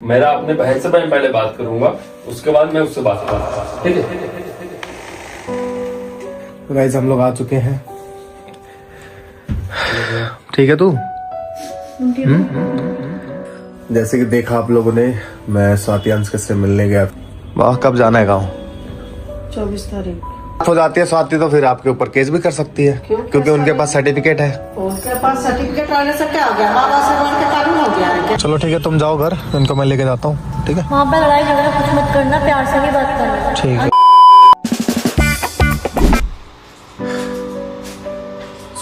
मेरा अपने बहन से मैं पहले बात करूंगा, उसके बाद मैं उससे बात करूंगा। ठीक है। तो गाइस हम लोग आ चुके हैं। ठीक है तू? जैसे कि देखा आप लोगों ने, मैं स्वाति अंश से मिलने गया। वाह, कब जाना है गाँव? 24 तारीख हो जाती है स्वाति तो फिर आपके ऊपर केस भी कर सकती है। क्योंकि उनके पास सर्टिफिकेट है। उनके पास सर्टिफिकेट आने से क्या हो गया? बाबा से बन के कानून हो गया है क्या? चलो ठीक है, तुम जाओ घर, इनको मैं लेके जाता हूँ। ठीक है, वहाँ पे लड़ाई झगड़ा कुछ मत करना, प्यार से ही बात करना। ठीक है।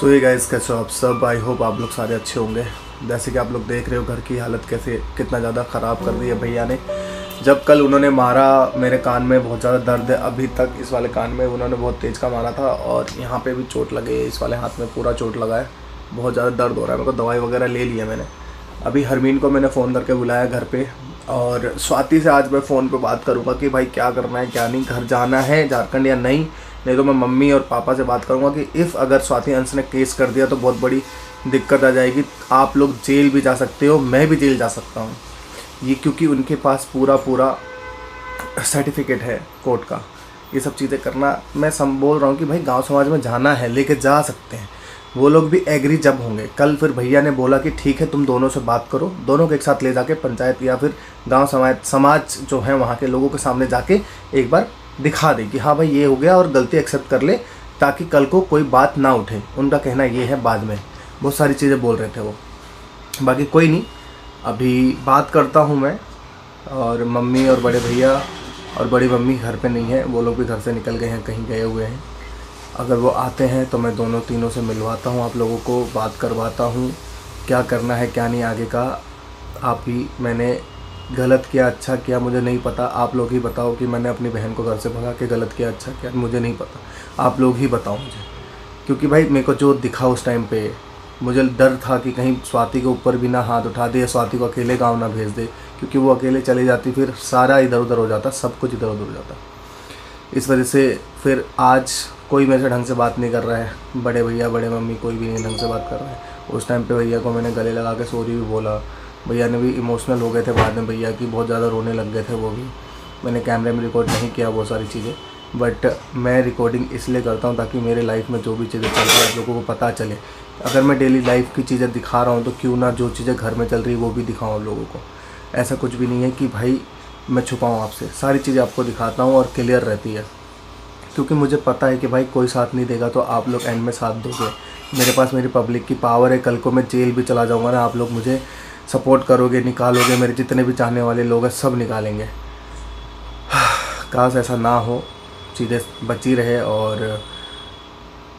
सो ये गाइस, कैसे हो आप सब? आई होप आप लोग सारे अच्छे होंगे। जैसे कि आप लोग देख रहे हो घर की हालत कैसे, कितना ज़्यादा ख़राब कर दी है भैया ने। जब कल उन्होंने मारा, मेरे कान में बहुत ज़्यादा दर्द है अभी तक। इस वाले कान में उन्होंने बहुत तेज़ का मारा था और यहाँ पे भी चोट लगी है। इस वाले हाथ में पूरा चोट लगा है, बहुत ज़्यादा दर्द हो रहा है। मेरे को दवाई वगैरह ले ली है मैंने। अभी हरमीन को मैंने फ़ोन करके बुलाया घर पे, और स्वाति से आज मैं फ़ोन पे बात करूँगा कि भाई क्या करना है क्या नहीं, घर जाना है झारखंड या नहीं तो मैं मम्मी और पापा से बात करूँगा कि इफ़ अगर स्वाति अंश ने केस कर दिया तो बहुत बड़ी दिक्कत आ जाएगी। आप लोग जेल भी जा सकते हो, मैं भी जेल जा सकता हूँ ये, क्योंकि उनके पास पूरा सर्टिफिकेट है कोर्ट का। ये सब चीज़ें करना, मैं बोल रहा हूँ कि भाई गांव समाज में जाना है, लेके जा सकते हैं। वो लोग भी एग्री जब होंगे। कल फिर भैया ने बोला कि ठीक है, तुम दोनों से बात करो, दोनों को एक साथ ले जाके पंचायत या फिर गांव समाज जो है वहाँ के लोगों के सामने जाके एक बार दिखा दे कि हाँ भाई ये हो गया, और गलती एक्सेप्ट कर ले, ताकि कल को कोई बात ना उठे। उनका कहना ये है। बाद में बहुत सारी चीज़ें बोल रहे थे वो। बाकी कोई नहीं, अभी बात करता हूँ मैं। और मम्मी और बड़े भैया और बड़ी मम्मी घर पे नहीं है, वो लोग भी घर से निकल गए हैं, कहीं गए हुए हैं। अगर वो आते हैं तो मैं दोनों तीनों से मिलवाता हूँ, आप लोगों को बात करवाता हूँ क्या करना है क्या नहीं आगे का। आप ही, मैंने गलत किया अच्छा किया मुझे नहीं पता, आप लोग ही बताओ कि मैंने अपनी बहन को घर से भगा के गलत किया अच्छा किया, मुझे नहीं पता। आप लोग ही बताओ मुझे, क्योंकि भाई मेरे को जो दिखा उस टाइम पे, मुझे डर था कि कहीं स्वाति के ऊपर भी ना हाथ उठा दे, स्वाति को अकेले गाँव ना भेज दे, क्योंकि वो अकेले चली जाती फिर सारा इधर उधर हो जाता, सब कुछ इधर उधर हो जाता। इस वजह से फिर आज कोई मेरे से ढंग से बात नहीं कर रहा है। बड़े भैया बड़े मम्मी कोई भी नहीं ढंग से बात कर रहा है। उस टाइम पे भैया को मैंने गले लगा के सॉरी भी बोला। भैया ने भी इमोशनल हो गए थे बाद में, भैया की बहुत ज़्यादा रोने लग गए थे वो भी। मैंने कैमरे में रिकॉर्ड नहीं किया वो सारी चीज़ें, बट मैं रिकॉर्डिंग इसलिए करता हूँ ताकि मेरे लाइफ में जो भी चीज़ें चल रही है आप लोगों को पता चले। अगर मैं डेली लाइफ की चीज़ें दिखा रहा हूँ तो क्यों ना जो चीज़ें घर में चल रही है वो भी दिखाऊँ आप लोगों को। ऐसा कुछ भी नहीं है कि भाई मैं छुपाऊँ आपसे, सारी चीज़ें आपको दिखाता हूँ और क्लियर रहती है। क्योंकि मुझे पता है कि भाई कोई साथ नहीं देगा तो आप लोग एंड में साथ दोगे। मेरे पास मेरी पब्लिक की पावर है, कल को मैं जेल भी चला जाऊँगा ना, आप लोग मुझे सपोर्ट करोगे, निकालोगे। मेरे जितने भी चाहने वाले लोग हैं सब निकालेंगे। काश ऐसा ना हो, चीज़ें बची रहे। और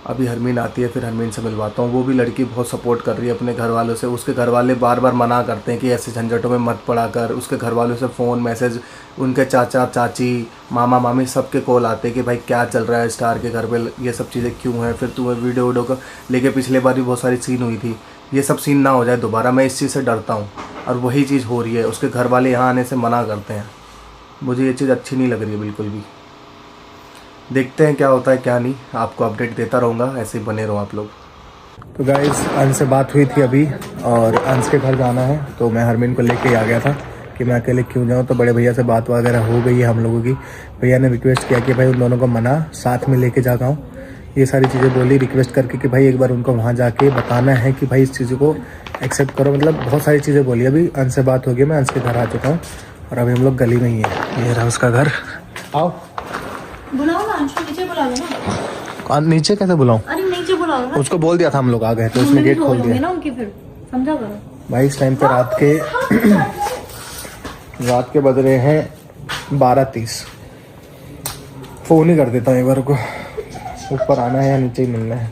अभी हरमीन आती है, फिर हरमीन से मिलवाता हूँ। वो भी लड़की बहुत सपोर्ट कर रही है अपने घर वालों से। उसके घर वाले बार बार मना करते हैं कि ऐसे झंझटों में मत पड़ा कर। उसके घर वालों से फ़ोन मैसेज, उनके चाचा चाची मामा मामी सबके कॉल आते हैं कि भाई क्या चल रहा है स्टार के घर पे, ये सब चीज़ें क्यों हैं। फिर तुम्हें वीडियो को लेके पिछले बार भी बहुत सारी सीन हुई थी। ये सब सीन ना हो जाए दोबारा, मैं इस चीज़ से डरता हूँ। और वही चीज़ हो रही है, उसके घर वाले यहाँ आने से मना करते हैं। मुझे ये चीज़ अच्छी नहीं लग रही है बिल्कुल भी। देखते हैं क्या होता है क्या नहीं, आपको अपडेट देता रहूँगा, ऐसे ही बने रहो आप लोग। तो गाइस, अंश से बात हुई थी अभी, और अंश के घर जाना है तो मैं हरमीन को लेके आ गया था कि मैं अकेले क्यों जाऊँ। तो बड़े भैया से बात वगैरह हो गई है हम लोगों की। भैया ने रिक्वेस्ट किया कि भाई उन दोनों को मना साथ में लेके जा गाँव, ये सारी चीज़ें बोली रिक्वेस्ट करके कि भाई एक बार उनको वहाँ जाके बताना है कि भाई इस चीज़ को एक्सेप्ट करो। मतलब बहुत सारी चीज़ें बोली। अभी अंश से बात हो गई, मैं अंश के घर आ चुका हूँ और अभी हम लोग गली में ही है। ये रहा उसका घर। आओ बुलाओ ना, नीचे बुला लो ना। नीचे कैसे बुलाऊं? अरे नीचे बुलाओ ना। उसको बोल दिया था हम लोग आ गए तो उसने गेट खोल दिया ना उनकी, फिर समझा करो भाई। इस टाइम पे रात के बज रहे हैं 12:30। फोन ही कर देता हूँ एक बार को, ऊपर आना है या नीचे ही मिलना है।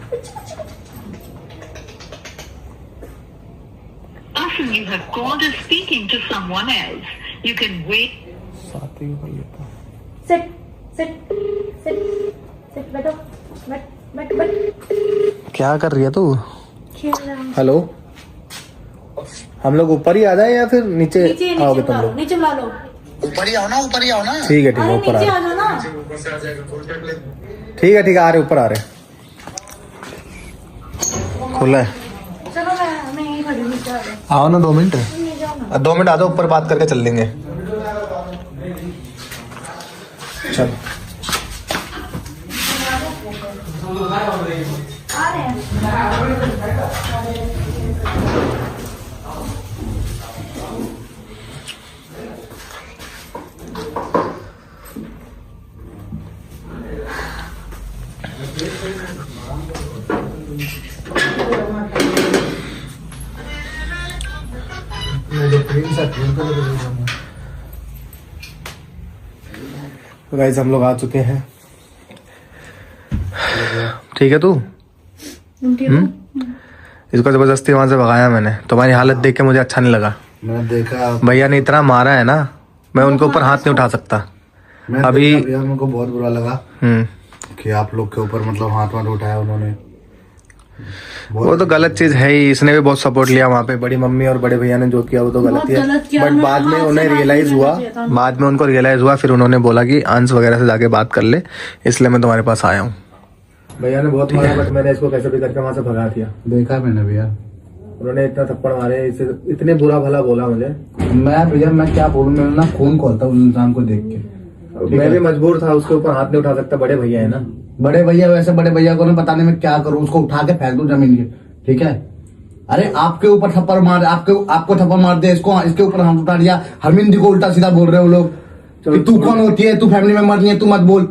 You have called is speaking to someone else. You can wait. साथ ही कर लेता हूँ। सिट सिट सिट सिट, बैठो, बैठ। क्या कर रही है तू? खेल रहा हूँ। हेलो, हम लोग ऊपर ही आ जाए या फिर नीचे आओगे तुम लोग? नीचे बुला लो। ऊपर ही आओ ना, ऊपर ही आओ ना। ठीक है ठीक है, ऊपर आ नीचे रहे। आ जाओ ना। ठीक है आ रहे, ऊपर आ रहे। खुला है, चलो मैं यहीं खड़ी हूँ, नीचे आ जाओ। आओ ना 2 मिनट। नहीं जाओ ना। 2 मिनट आ जाओ, ऊपर बात करके चल लेंगे। चल तो गाइस हम लोग आ चुके हैं। ठीक है तू? इसको जबरदस्ती वहां से भगाया मैंने। तुम्हारी हालत देख के मुझे अच्छा नहीं लगा। मैंने देखा भैया ने इतना मारा है ना, मैं उनके ऊपर हाथ नहीं उठा सकता। अभी मेरे को बहुत बुरा लगा कि आप लोग के ऊपर मतलब हाथ उठाया उन्होंने। वो तो गलत चीज है ही। इसने भी बहुत सपोर्ट लिया वहाँ पे। बड़ी मम्मी और बड़े भैया ने जो किया वो तो गलत ही है। बट बाद में उन्हें रियलाइज हुआ, बाद में उनको रियलाइज हुआ, फिर उन्होंने बोला कि अंश वगैरह से जाके बात कर ले, इसलिए मैं तुम्हारे पास आया हूँ। भैया ने बहुत मारा, बट मैंने इसको कैसे भी करके वहाँ से भगा दिया। देखा मैंने भैया, उन्होंने इतना थप्पड़ मारे, इसे इतने बुरा भला बोला मुझे। मैं क्या बोलूँ, मैंने ना खून खोलता उस इंसान को देख के। मैं भी मजबूर था, उसके ऊपर हाथ नहीं उठा सकता। बड़े भैया है ना, बड़े भैया, वैसे बड़े भैया को ना बताने में क्या करूँ, उसको उठा के फेंक दूं जमीन के। ठीक है, अरे आपके ऊपर थप्पड़ मार, आपको थप्पड़ मार दे, इसके ऊपर हाथ उठा दिया। हरमिंदी को उल्टा सीधा बोल रहे हो लोग कि तू कौन होती है, तू फैमिली मेंबर नहीं है, तू मत बोल।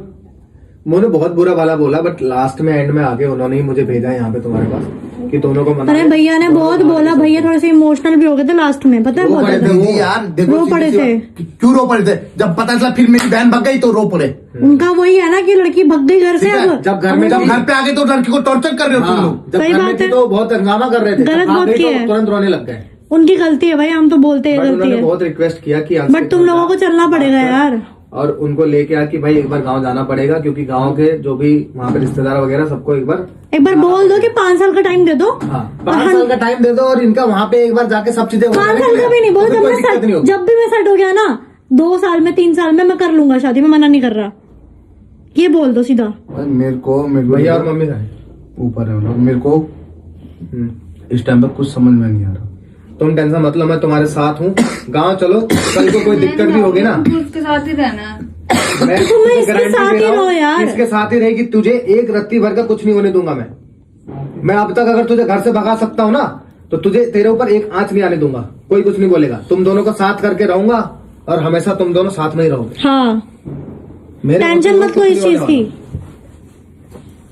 मुझे बहुत बुरा भला बोला, बट लास्ट में एंड में आके उन्होंने ही मुझे भेजा है यहाँ पे तुम्हारे पास कि दोनों को मना। अरे भैया ने बहुत बोला, भैया थोड़े से इमोशनल भी हो गए थे लास्ट में, पता है? रो पड़े थे यार, देखो रो पड़े थे। क्यों रो पड़े थे? जब पता चला फिर मेरी बहन भग गई तो रो पड़े। उनका वही है ना कि लड़की भग गई घर से। अब जब घर पे आ गए तो लड़की को टॉर्चर कर रहे हो तुम लोग। जब घर में थी तो बहुत हंगामा कर रहे थे, गलत बात की है, तुरंत रोने लग गए। उनकी गलती है भाई, हम तो बोलते हैं गलती है। बहुत रिक्वेस्ट किया कि बट तुम लोगों को चलना पड़ेगा यार, और उनको लेके आ कि भाई एक बार गांव जाना पड़ेगा, क्योंकि गांव के जो भी वहाँ पे रिश्तेदार वगैरह सबको एक बार बोल दो कि 5 साल का टाइम दे दो। 5 साल का टाइम दे दो, और इनका वहाँ पे एक बार जाके सब चीजें 5 साल का भी नहीं बोलो, जब भी मैं सेट हो गया ना 2 साल में 3 साल में मैं कर लूंगा शादी, मैं मना नहीं कर रहा, ये बोल दो सीधा। मेरे को भैया और मम्मी का ऊपर है, मेरे को इस टाइम पे कुछ समझ में नहीं आ रहा। तुम टेंशन मत लो, मैं तुम्हारे साथ हूँ। गांव चलो, कल को कोई दिक्कत भी होगी ना, उसके साथ ही रहना। मैं इसके साथ ही रहो यार, इसके साथ ही रहेगी। तुझे एक रत्ती भर का कुछ नहीं होने दूंगा मैं अब तक अगर तुझे घर से भगा सकता हूँ ना, तो तुझे तेरे ऊपर एक आंच नहीं आने दूंगा। कोई कुछ नहीं बोलेगा। तुम दोनों को साथ करके रहूंगा, और हमेशा तुम दोनों साथ में ही रहोगे। हाँ, मेरे टेंशन मत लो इस चीज की।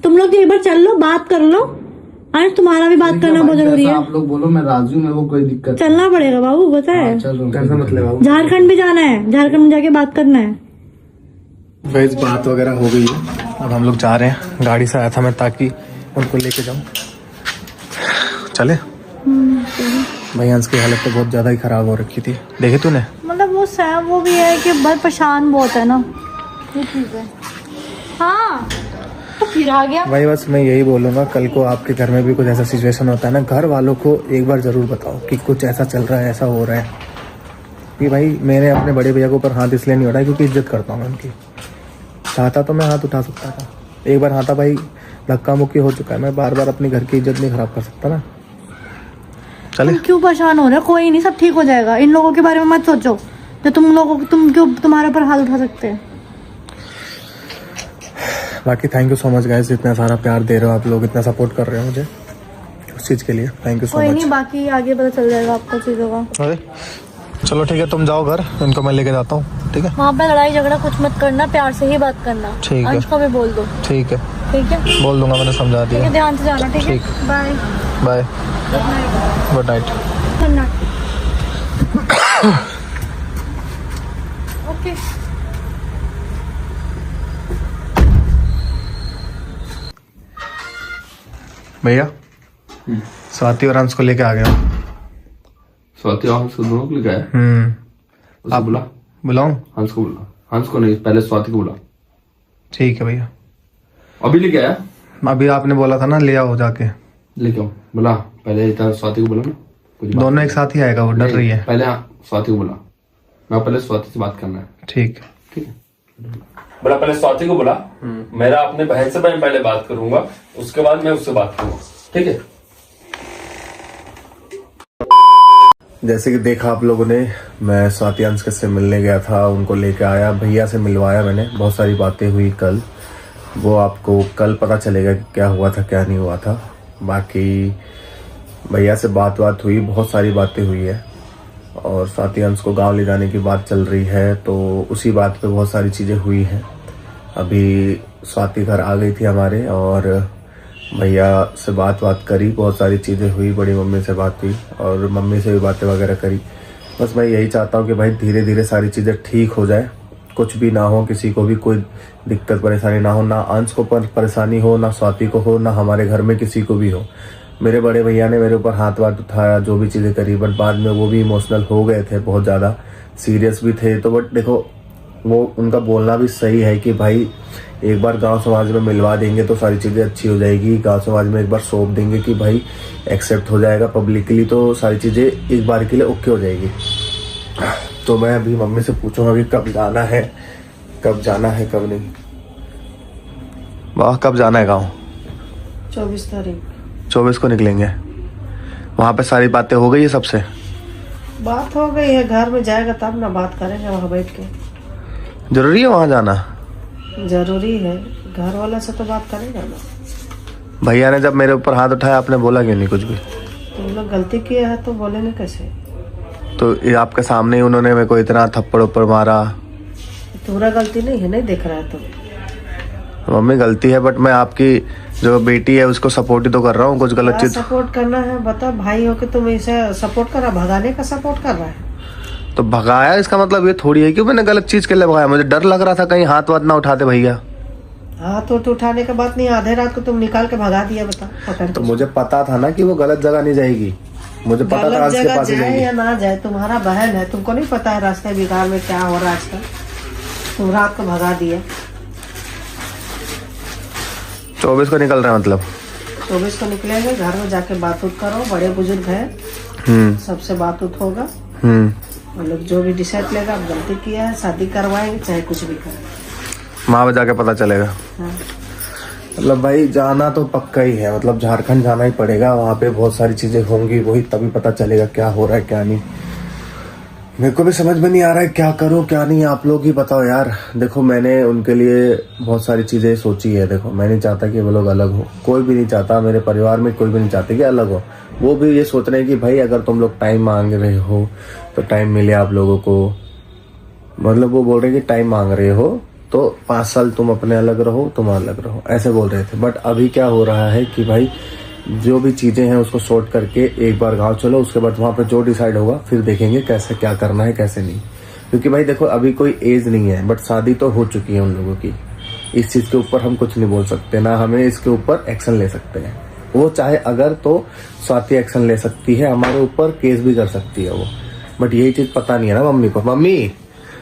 तुम लोग एक बार चल लो, बात कर लो। अरे तुम्हारा भी बात करना बहुत जरूरी है। आप लोग बोलो, मैं राजी हूँ, मेरे को कोई दिक्कत। चलना पड़ेगा बाबू, पता है? टेंशन मत ले बाबू। झारखंड भी जाना है, झारखंड में जाके बात करना है। वैसे बात वगैरह हो गई है, अब हम लोग जा रहे हैं। गाड़ी से आया था मैं ताकि उनको लेके जाऊं। चले? भैया की हालत तो बहुत ज्यादा ही खराब हो रखी थी, देखे तूने? मतलब वो भी है कि बहुत परेशान बहुत है ना, ये चीज है। हाँ तो फिर आ गया भाई। बस मैं यही बोलूंगा, कल को आपके घर में भी कुछ ऐसा सिचुएशन होता है ना, घर वालों को एक बार जरूर बताओ कि कुछ ऐसा चल रहा है, ऐसा हो रहा है। कि भाई मैंने अपने बड़े भैया के ऊपर हाथ इसलिए नहीं उठाया क्योंकि इज्जत करता हूँ उनकी। चाहता तो मैं हाथ उठा सकता था, एक बार हाथा भाई धक्का मुक्की हो चुका है। मैं बार बार अपनी घर की इज्जत नहीं खराब कर सकता ना। चले? तुम क्यों परेशान हो रहे हो? कोई नहीं, सब ठीक हो जाएगा। इन लोगों के बारे में मत सोचो जो तुम क्यों तुम्हारे ऊपर हाथ उठा सकते हैं। बाकी thank you so much guys, इतना सारा प्यार दे रहे हो आप लोग, इतना सपोर्ट कर रहे हो मुझे, उस चीज़ के लिए थैंक यू सो मच। कोई नहीं, बाकी आगे पता चल जाएगा आपको चीज़ों का। अरे चलो ठीक है, तुम जाओ घर, इनको मैं लेके जाता हूँ। ठीक है? वहाँ पे लड़ाई झगड़ा कुछ मत करना, प्यार से ही बात करना। ठीक है, अंश को भी बोल दो। ठीक है, ठीक है, बोल दूंगा, मैंने समझा दिया। ध्यान से जाना। ठीक है, bye bye, good night. Good night. Okay. भैया स्वाति और अंश को लेके आ गया। स्वाति और हंस को दोनों को लेके आया? उसको आप बुला। बुलाऊं? हंस को बुला। हंस को नहीं, पहले स्वाति को बुला। ठीक है भैया। अभी लेके आया? अभी आपने बोला था ना ले आओ जाके। लेके आओ, बुला। पहले इतना स्वाति को बुला ना, कुछ बात दोनों एक साथ ही आएगा, वो डर रही है। पहले स्वाति को बुला, मैं पहले स्वाति से बात करना है। ठीक ठीक है, बुला। पहले स्वाति को बुला। मेरा अपने बहन से मैं पहले बात करूंगा, उसके बाद मैं उससे बात करूंगा। ठीक है? जैसे कि देखा आप लोगों ने, मैं स्वाति अंश से मिलने गया था, उनको लेके आया, भैया से मिलवाया मैंने। बहुत सारी बातें हुई कल, वो आपको कल पता चलेगा कि क्या हुआ था क्या नहीं हुआ था। बाकी भैया से बात हुई, बहुत सारी बातें हुई है और स्वाति अंश को गांव ले जाने की बात चल रही है, तो उसी बात पे बहुत सारी चीज़ें हुई हैं। अभी स्वाति घर आ गई थी हमारे और भैया से बात करी, बहुत सारी चीज़ें हुई, बड़ी मम्मी से बात हुई और मम्मी से भी बातें वगैरह करी। बस मैं यही चाहता हूँ कि भाई धीरे धीरे सारी चीज़ें ठीक हो जाए, कुछ भी ना हो, किसी को भी कोई दिक्कत परेशानी ना हो, ना अंश को परेशानी हो, ना स्वाति को हो, ना हमारे घर में किसी को भी हो। मेरे बड़े भैया ने मेरे ऊपर हाथ उठाया, जो भी चीज़ें करी, बट बाद में वो भी इमोशनल हो गए थे, बहुत ज़्यादा सीरियस भी थे। तो बट देखो, वो उनका बोलना भी सही है कि भाई एक बार गांव समाज में मिलवा देंगे तो सारी चीज़ें अच्छी हो जाएगी, गांव समाज में एक बार सौंप देंगे कि भाई एक्सेप्ट हो जाएगा पब्लिकली, तो सारी चीज़ें एक बार के लिए ओके हो जाएगी। तो मैं अभी मम्मी से पूछूंगा कि कब जाना है कब नहीं। वाह, कब जाना है गाँव? 24 तारीख 24 को निकलेंगे। वहाँ पे सारी बातें हो गई है सबसे? बात हो गई है, घर में जाएगा तब ना बात करेंगे वहाँ बैठ के। जरूरी है वहाँ जाना? जरूरी है, घर वाला से तो बात करेगा ना। भैया ने जब मेरे ऊपर हाथ उठाया आपने बोला क्यों नहीं कुछ भी? तुम लोग गलती किया है तो बोलेंगे कैसे? तो ये आपके सामने ही उन्होंने मेरे को इतना थप्पड़ ऊपर मारा। तुम्हारा गलती नहीं है, नहीं देख रहा है तुम। मम्मी गलती है, बट मैं आपकी जो बेटी है उसको सपोर्ट ही तो कर रहा हूँ, कुछ गलत चीज। सपोर्ट करना है बता, भाई हो के तुम इसे सपोर्ट कर रहा, भगाने का सपोर्ट कर रहा है। तो भगाया इसका मतलब ये थोड़ी है कि मैंने गलत चीज के लिए भगाया। मुझे डर लग रहा था कहीं हाथ ना उठाते भैया। हाँ तो उठाने का बात नहीं, आधे रात को तुम निकाल के भगा दिया, बता पकड़ के। तो मुझे पता था ना कि वो गलत जगह नहीं जाएगी, मुझे पता था गलत आज के जगह पास ही जाए जाएगी। या ना जाए, तुम्हारा बहन है, तुमको नहीं पता है रास्ते बिगाड़ में क्या हो रहा है आजकल। तुम रात को भगा दिए। 24 को निकल रहा है मतलब? 24 को निकलेंगे, घर में जाके बात उत करो, बड़े बुजुर्ग है, सबसे बात उत होगा। और लोग जो भी डिसाइड लेगा, अब गलती किया है, शादी करवाएंगे चाहे कुछ भी करें, वहाँ पे जाके पता चलेगा। हाँ। मतलब भाई जाना तो पक्का ही है, मतलब झारखंड जाना ही पड़ेगा। वहाँ पे बहुत सारी चीजें होंगी, वही तभी पता चलेगा क्या हो रहा है क्या नहीं। मेरे को भी समझ में नहीं आ रहा है क्या करूँ क्या नहीं, आप लोग ही बताओ यार। देखो मैंने उनके लिए बहुत सारी चीजें सोची है। देखो मैं नहीं चाहता कि वो लोग अलग हो, कोई भी नहीं चाहता, मेरे परिवार में कोई भी नहीं चाहते कि अलग हो। वो भी ये सोच रहे हैं कि भाई अगर तुम लोग टाइम मांग रहे हो तो टाइम मिले आप लोगों को। मतलब वो बोल रहे हैं कि टाइम मांग रहे हो तो 5 साल तुम अपने अलग रहो, तुम अलग रहो, ऐसे बोल रहे थे। बट अभी क्या हो रहा है कि भाई जो भी चीजें हैं उसको सॉर्ट करके एक बार गांव चलो, उसके बाद वहां पे जो डिसाइड होगा फिर देखेंगे कैसे क्या करना है कैसे नहीं। क्योंकि भाई देखो अभी कोई एज नहीं है, बट शादी तो हो चुकी है उन लोगों की। इस चीज के ऊपर हम कुछ नहीं बोल सकते, ना हमें इसके ऊपर एक्शन ले सकते हैं। वो चाहे अगर तो स्वाति एक्शन ले सकती है, हमारे ऊपर केस भी कर सकती है वो, बट यही चीज पता नहीं है ना मम्मी को। मम्मी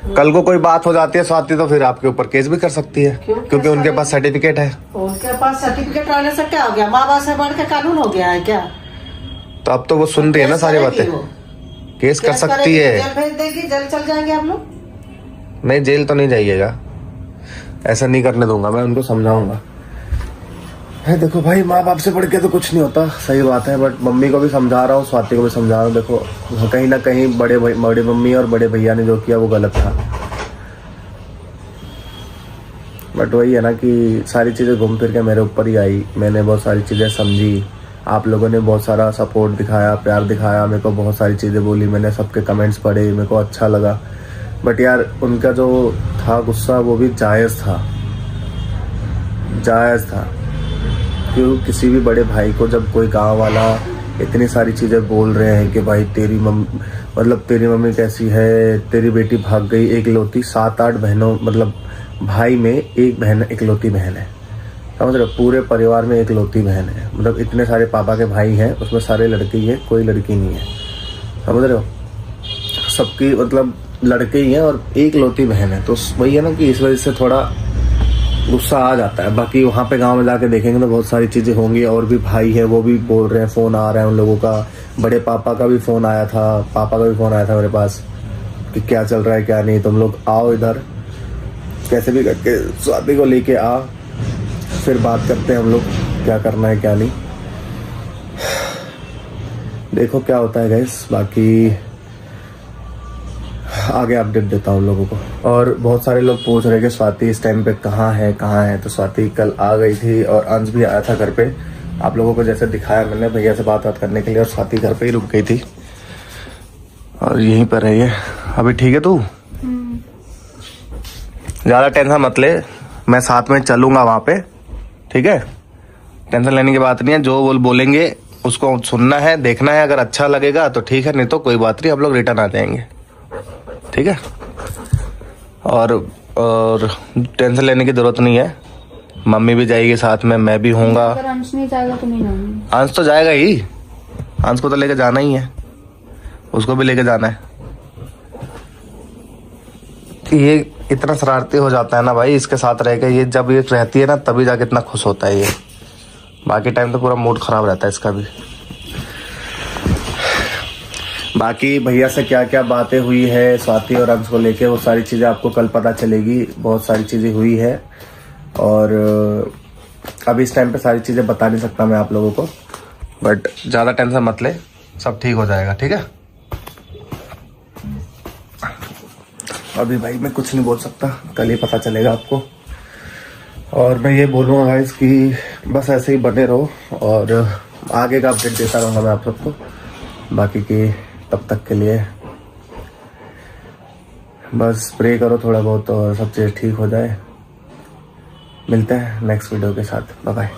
कल को कोई बात हो जाती है स्वाति तो फिर आपके ऊपर केस भी कर सकती है, क्योंकि उनके पास सर्टिफिकेट है। उनके पास सर्टिफिकेट रहने से क्या हो गया? माँ बाप से बढ़ के कानून हो गया है क्या? तो अब तो वो सुन रही है ना सारी बातें, केस कर सकती है। जेल भेज देगी, जेल चल जाएंगे आप लोग। नहीं जेल तो नहीं जाइएगा, ऐसा नहीं करने दूंगा, मैं उनको समझाऊंगा। है देखो भाई माँ बाप से बढ़ के तो कुछ नहीं होता, सही बात है। बट मम्मी को भी समझा रहा हूँ, स्वाति को भी समझा रहा हूँ। देखो कहीं ना कहीं बड़े मम्मी और बड़े भैया ने जो किया वो गलत था। बट वही है ना कि सारी चीज़ें घूम फिर के मेरे ऊपर ही आई। मैंने बहुत सारी चीज़ें समझी, आप लोगों ने बहुत सारा सपोर्ट दिखाया, प्यार दिखाया, मेरे को बहुत सारी चीज़ें बोली, मैंने सबके कमेंट्स पढ़े, मेरे को अच्छा लगा। बट यार उनका जो था गुस्सा वो भी जायज़ था। क्यों किसी भी बड़े भाई को जब कोई गांव वाला इतनी सारी चीज़ें बोल रहे हैं कि भाई तेरी मम्मी कैसी है, तेरी बेटी भाग गई, इकलौती 7-8 बहनों, मतलब भाई में एक बहन इकलौती बहन है, समझ रहे हो? पूरे परिवार में इकलौती बहन है, मतलब इतने सारे पापा के भाई हैं, उसमें सारे लड़के ही हैं, कोई लड़की नहीं है, समझ रहे हो? सबकी मतलब लड़के ही हैं और इकलौती बहन है। तो वही है ना कि इस वजह से थोड़ा गुस्सा आ जाता है। बाकी वहाँ पे गांव में जाके देखेंगे तो बहुत सारी चीज़ें होंगी, और भी भाई है वो भी बोल रहे हैं, फ़ोन आ रहा है उन लोगों का। बड़े पापा का भी फ़ोन आया था, मेरे पास कि क्या चल रहा है क्या नहीं, तुम लोग आओ इधर, कैसे भी करके स्वाति को लेके आ, फिर बात करते हैं हम लोग क्या करना है क्या नहीं। देखो क्या होता है गाइस। बाकी आगे अपडेट देता हूँ लोगों को। और बहुत सारे लोग पूछ रहे कि स्वाति इस टाइम पे कहाँ है। तो स्वाति कल आ गई थी और अंश भी आया था घर पे। आप लोगों को जैसे दिखाया मैंने भैया से बात करने के लिए, और स्वाति घर पे ही रुक गई थी और यहीं पर है ये। अभी ठीक है तू? ज़्यादा टेंशन मत ले, मैं साथ में चलूंगा वहाँ पे, ठीक है? टेंशन लेने की बात नहीं है। जो बोलेंगे उसको सुनना है, देखना है। अगर अच्छा लगेगा तो ठीक है, नहीं तो कोई बात नहीं, हम लोग रिटर्न आ जाएंगे, ठीक है? और टेंशन लेने की जरूरत नहीं है। मम्मी भी जाएगी साथ में, मैं भी हूँगा। अगर अंश नहीं जाएगा तो नहीं जाऊंगी। अंश तो जाएगा ही, अंश को तो लेके जाना ही है, उसको भी लेके जाना है। ये इतना शरारती हो जाता है ना भाई इसके साथ रह के। ये जब ये रहती है ना तभी जाके इतना खुश होता है ये, बाकी टाइम तो पूरा मूड खराब रहता है इसका भी। बाकी भैया से क्या क्या बातें हुई है स्वाति और अंश को लेके, वो सारी चीज़ें आपको कल पता चलेगी। बहुत सारी चीज़ें हुई है और अभी इस टाइम पे सारी चीज़ें बता नहीं सकता मैं आप लोगों को, बट ज़्यादा टेंशन मत ले, सब ठीक हो जाएगा, ठीक है? अभी भाई मैं कुछ नहीं बोल सकता, कल ही पता चलेगा आपको। और मैं ये बोलूँगा गाइस कि बस ऐसे ही बने रहो और आगे का अपडेट देता रहूँगा मैं आप सबको। बाकी की तब तक के लिए बस प्रे करो थोड़ा बहुत और सब चीज़ ठीक हो जाए। मिलते हैं नेक्स्ट वीडियो के साथ, बाय बाय।